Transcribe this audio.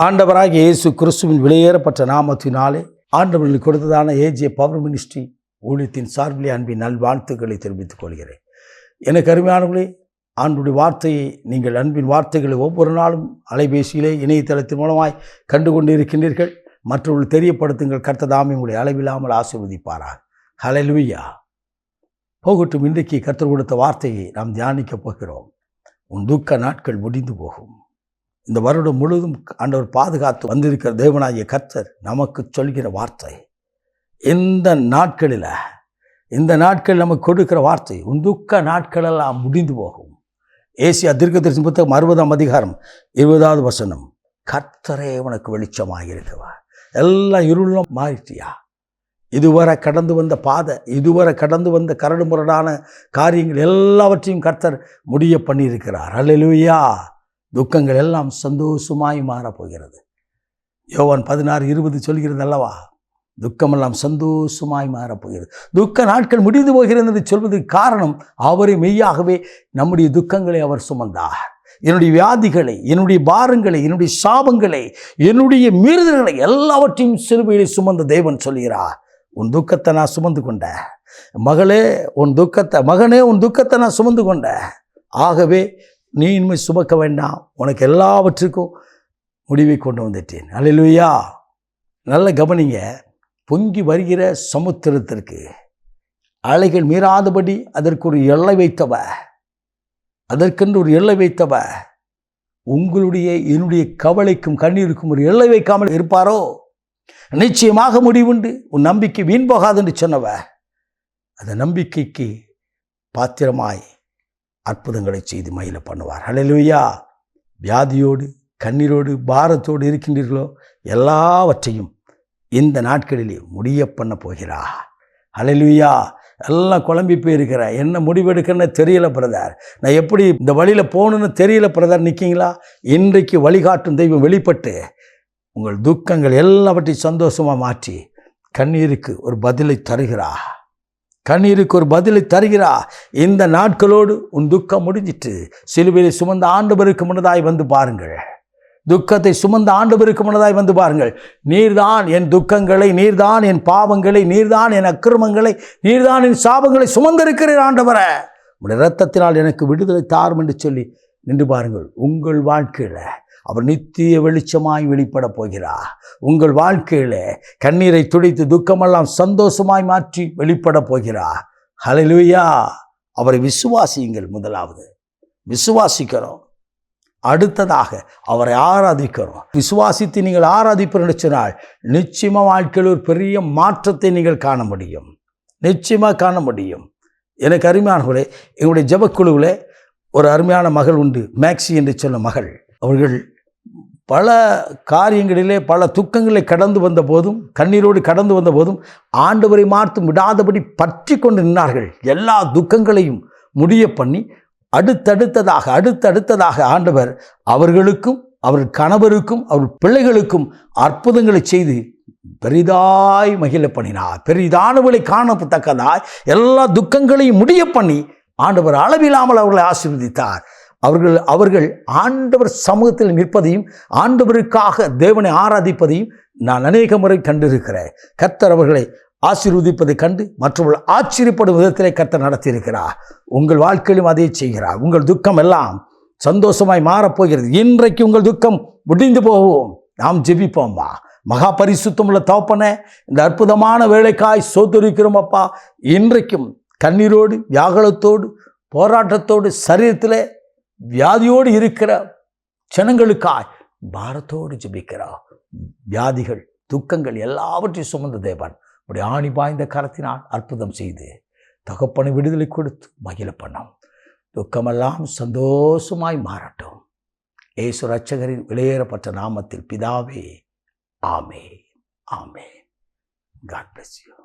ஆண்டவராகிய இயேசு கிறிஸ்துவின் விலையேறப்பட்ட நாமத்தினாலே ஆண்டவர்களுக்கு கொடுத்ததான ஏஜே பவர் மினிஸ்ட்ரி ஊழியத்தின் சார்பிலே அன்பின் நல்வாழ்த்துக்களை தெரிவித்துக் கொள்கிறேன். எனக்கு அருமையானவர்களே, ஆண்டுடைய வார்த்தையை நீங்கள் அன்பின் வார்த்தைகளை ஒவ்வொரு நாளும் அலைபேசியிலே இணையதளத்தின் மூலமாய் கண்டுகொண்டு இருக்கின்றீர்கள். மற்றவர்கள் தெரியப்படுத்துங்கள். கர்த்ததாமே உங்களை அளவில்லாமல் ஆசீர்வதிப்பாராக. ஹல்லேலூயா. போகட்டும். இன்றைக்கு கர்த்தர் கொடுத்த வார்த்தையை நாம் தியானிக்கப் போகிறோம். உன் துக்க நாட்கள் முடிந்து போகும். இந்த வருடம் முழுவதும் ஆண்டவர் பாதுகாத்து வந்திருக்கிற தேவனாகிய கர்த்தர் நமக்கு சொல்கிற வார்த்தை, இந்த நாட்கள் நமக்கு கொடுக்கிற வார்த்தை, உன் துக்க நாட்களெல்லாம் முடிந்து போகும். ஏசியா தீர்க்கதரிசன புத்தகம் 60ஆம் அதிகாரம் 20வது வசனம். கர்த்தரே உனக்கு வெளிச்சமாக இருக்கிறார். எல்லாம் இருளும் மாறிட்டியா? இதுவரை கடந்து வந்த பாதை, இதுவரை கடந்து வந்த கரடு முரடான காரியங்கள் எல்லாவற்றையும் கர்த்தர் முடிய பண்ணியிருக்கிறார். அல்லேலூயா. துக்கங்கள் எல்லாம் சந்தோஷமாய் மாறப்போகிறது. யோவான் 16:20 சொல்கிறது அல்லவா? துக்கமெல்லாம் சந்தோஷமாய் மாறப்போகிறது. துக்க நாட்கள் முடிந்து போகிறது என்று சொல்வதற்கு காரணம், அவரை மெய்யாகவே நம்முடைய துக்கங்களை அவர் சுமந்தார். என்னுடைய வியாதிகளை, என்னுடைய பாரங்களை, என்னுடைய சாபங்களை, என்னுடைய மீறுதல்களை எல்லாவற்றையும் சிலுவையிலே சுமந்த தேவன் சொல்கிறார், உன் துக்கத்தை நான் சுமந்து கொண்டேன். மகளே உன் துக்கத்தை, மகனே உன் துக்கத்தை நான் சுமந்து கொண்டேன். ஆகவே நீ இனிமேல் சுமக்க வேண்டாம், உனக்கு எல்லாவற்றுக்கும் முடிவை கொண்டு வந்துட்டேன். அல்லேலூயா. நல்ல கவனிங்க. பொங்கி வருகிற சமுத்திரத்திற்கு அலைகள் மீறாதபடி அதற்கு ஒரு எல்லை வைத்தவ, அதற்கென்று ஒரு எல்லை வைத்தவ உங்களுடைய என்னுடைய கவலைக்கும் கண்ணீருக்கும் ஒரு எல்லை வைக்காமல் இருப்பாரோ? நிச்சயமாக முடிவுண்டு. உன் நம்பிக்கை வீண் போகாது என்று சொன்னவ, அந்த நம்பிக்கைக்கு பாத்திரமாய் அற்புதங்களை செய்து மகிழ பண்ணுவார். ஹல்லேலூயா. வியாதியோடு, கண்ணீரோடு, பாரத்தோடு இருக்கின்றீர்களோ, எல்லாவற்றையும் இந்த நாட்களிலே முடிய பண்ண போகிறார். ஹல்லேலூயா. எல்லாம் குழம்பி போயிருக்கிற, என்ன முடிவெடுக்கன்னு தெரியல பிரதர், நான் எப்படி இந்த வழியில் போகணுன்னு தெரியல பிரதர் நிற்கிங்களா? இன்றைக்கு வழிகாட்டும் தெய்வம் வெளிப்பட்டு உங்கள் துக்கங்கள் எல்லாவற்றையும் சந்தோஷமாக மாற்றி கண்ணீருக்கு ஒரு பதிலை தருகிறா. கண்ணீருக்கு ஒரு பதிலை தருகிறா. இந்த நாட்களோடு உன் துக்கம் முடிஞ்சிட்டு சிலுவையை சுமந்த ஆண்டவருக்கு முன்னதாய் வந்து பாருங்கள். துக்கத்தை சுமந்த ஆண்டவருக்கு முன்னதாய் வந்து பாருங்கள். நீர்தான் என் துக்கங்களை, நீர்தான் என் பாவங்களை, நீர்தான் என் அக்கிரமங்களை, நீர்தான் என் சாபங்களை சுமந்திருக்கிறீர் ஆண்டவரே, உடைய இரத்தத்தினால் எனக்கு விடுதலை தாரும் என்று சொல்லி நின்று பாருங்கள். உங்கள் வாழ்க்கையில் அவர் நித்திய வெளிச்சமாய் வெளிப்பட போகிறார். உங்கள் வாழ்க்கையில் கண்ணீரை துடைத்து துக்கமெல்லாம் சந்தோஷமாய் மாற்றி வெளிப்பட போகிறார். ஹல்லேலூயா. அவரை விசுவாசியுங்கள். முதலாவது விசுவாசிக்கிறோம், அடுத்ததாக அவரை ஆராதிக்கிறோம். விசுவாசித்து நீங்கள் ஆராதிப்பீர்கள் சொன்னால் நிச்சயமாக வாழ்க்கையில் ஒரு பெரிய மாற்றத்தை நீங்கள் காண முடியும். நிச்சயமாக காண முடியும். எனக்கு அருமையானவர்களே, எங்களுடைய ஜெபக்குழுவில் ஒரு அருமையான மகள் உண்டு, மேக்ஸி என்று சொன்ன மகள். அவர்கள் பல காரியங்களிலே, பல துக்கங்களை கடந்து வந்த போதும், கண்ணீரோடு கடந்து வந்த போதும் ஆண்டவரை மாற்றும் விடாதபடி பற்றி கொண்டு நின்றார்கள். எல்லா துக்கங்களையும் முடிய பண்ணி அடுத்தடுத்ததாக ஆண்டவர் அவர்களுக்கும், அவர் கணவருக்கும், அவர் பிள்ளைகளுக்கும் அற்புதங்களை செய்து பெரிதாய் மகிழ பண்ணினார். பெரிதானவர்களை காணத்தக்கதாய் எல்லா துக்கங்களையும் முடிய பண்ணி ஆண்டவர் அளவில்லாமல் அவர்களை ஆசீர்வதித்தார். அவர்கள் ஆண்டவர் சமூகத்தில் நிற்பதையும், ஆண்டவருக்காக தேவனை ஆராதிப்பதையும் நான் அநேக முறை கண்டிருக்கிறேன். கர்த்தர் அவர்களை ஆசீர்வதிப்பதை கண்டு மற்றவர்கள் ஆச்சரியப்படும் விதத்திலே கர்த்தர் நடத்தியிருக்கிறார். உங்கள் வாழ்க்கையிலும் அதை செய்கிறார். உங்கள் துக்கம் எல்லாம் சந்தோஷமாய் மாறப்போகிறது. இன்றைக்கு உங்கள் துக்கம் முடிந்து போவோம். நாம் ஜெபிப்போம்பா. மகா பரிசுத்தமுள்ள தகப்பனே, இந்த அற்புதமான வேலைக்காய் சோதரிக்கிறோம் அப்பா. இன்றைக்கும் கண்ணீரோடு, வியாகுலத்தோடு, போராட்டத்தோடு, சரீரத்தில் வியாதியோடு இருக்கிற ஜனங்களுக்காய் பாரத்தோடு ஜெபிக்கிறார். வியாதிகள், துக்கங்கள் எல்லாவற்றையும் சுமந்த தேவன் அப்படி ஆணி பாய்ந்த கரத்தினால் அற்புதம் செய்து தகப்பனை விடுதலை கொடுத்து மகிழ பண்ணோம். துக்கமெல்லாம் சந்தோஷமாய் மாறட்டும். இயேசு இரட்சகரின் விலையேறப்பட்ட நாமத்தில் பிதாவே, ஆமென். ஆமென். God bless you.